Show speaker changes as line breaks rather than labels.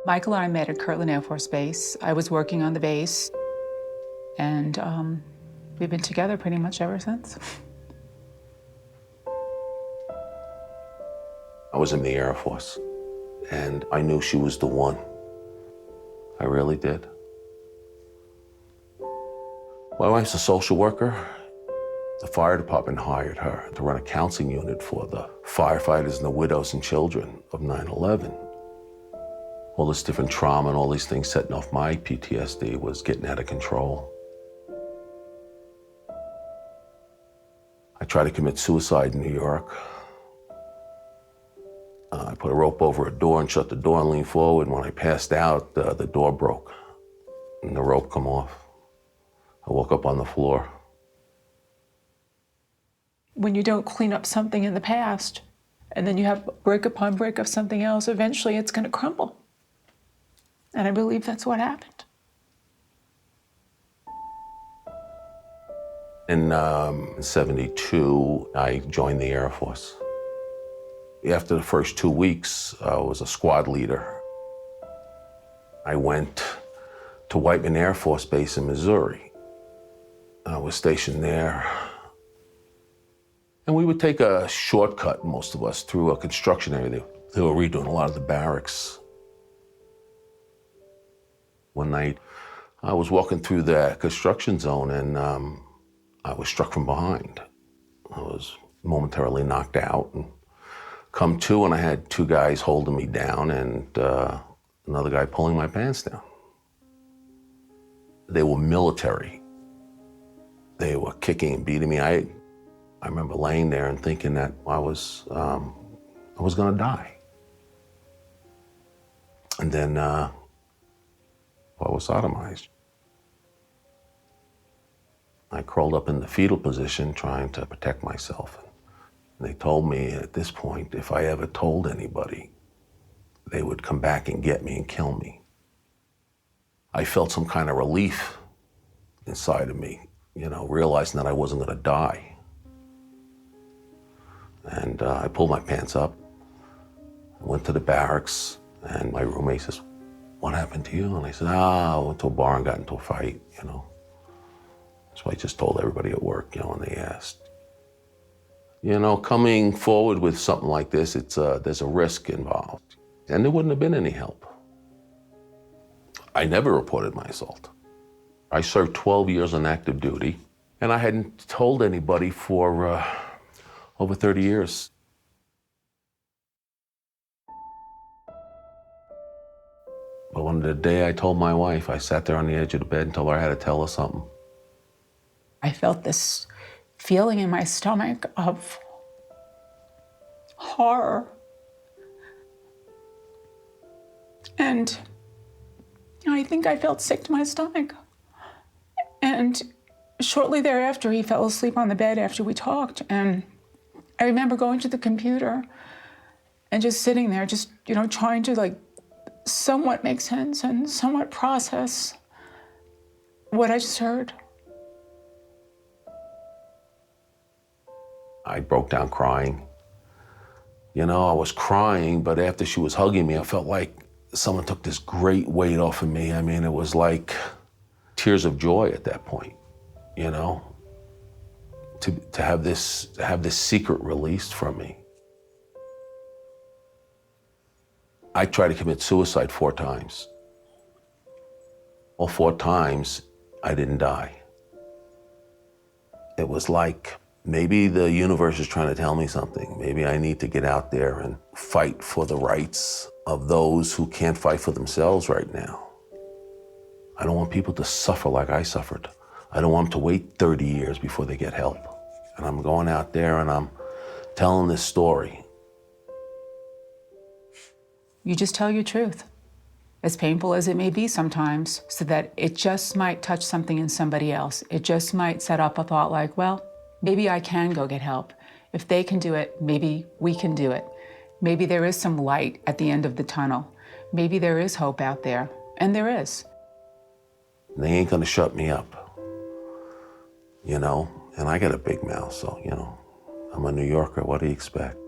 Michael and I met at Kirtland Air Force Base. I was working on the base, and we've been together pretty much ever since.
I was in the Air Force, and I knew she was the one. I really did. My wife's a social worker. The fire department hired her to run a counseling unit for the firefighters and the widows and children of 9/11. All this different trauma and all these things setting off my PTSD was getting out of control. I tried to commit suicide in New York. I put a rope over a door and shut the door and leaned forward. And when I passed out, the door broke and the rope come off. I woke up on the floor.
When you don't clean up something in the past, and then you have break upon break of something else, eventually it's going to crumble. And I believe that's what happened.
In '72, I joined the Air Force. After the first 2 weeks, I was a squad leader. I went to Whiteman Air Force Base in Missouri. I was stationed there. And we would take a shortcut, most of us, through a construction area. They were redoing a lot of the barracks. One night, I was walking through the construction zone and I was struck from behind. I was momentarily knocked out and come to, and I had two guys holding me down and another guy pulling my pants down. They were military. They were kicking and beating me. I remember laying there and thinking that I was gonna die. And then I was sodomized. I crawled up in the fetal position trying to protect myself. And they told me at this point, if I ever told anybody, they would come back and get me and kill me. I felt some kind of relief inside of me, you know, realizing that I wasn't gonna die. And I pulled my pants up, I went to the barracks, and my roommate says, "What happened to you?" And I said, I went to a bar and got into a fight, you know. So I just told everybody at work, you know, when they asked. You know, coming forward with something like this, there's a risk involved. And there wouldn't have been any help. I never reported my assault. I served 12 years on active duty, and I hadn't told anybody for over 30 years. But on the day I told my wife, I sat there on the edge of the bed and told her I had to tell her something.
I felt this feeling in my stomach of horror. And I think I felt sick to my stomach. And shortly thereafter, he fell asleep on the bed after we talked. And I remember going to the computer and just sitting there, just, you know, trying to like somewhat make sense and somewhat process what I just heard.
I broke down crying. You know, I was crying, but after she was hugging me, I felt like someone took this great weight off of me. I mean, it was like tears of joy at that point, you know, to have this secret released from me. I tried to commit suicide 4 times. All 4 times, I didn't die. It was like, maybe the universe is trying to tell me something. Maybe I need to get out there and fight for the rights of those who can't fight for themselves right now. I don't want people to suffer like I suffered. I don't want them to wait 30 years before they get help. And I'm going out there and I'm telling this story.
You just tell your truth, as painful as it may be sometimes, so that it just might touch something in somebody else. It just might set up a thought like, well, maybe I can go get help. If they can do it, maybe we can do it. Maybe there is some light at the end of the tunnel. Maybe there is hope out there, and there is.
They ain't gonna shut me up, you know? And I got a big mouth, so, you know, I'm a New Yorker, what do you expect?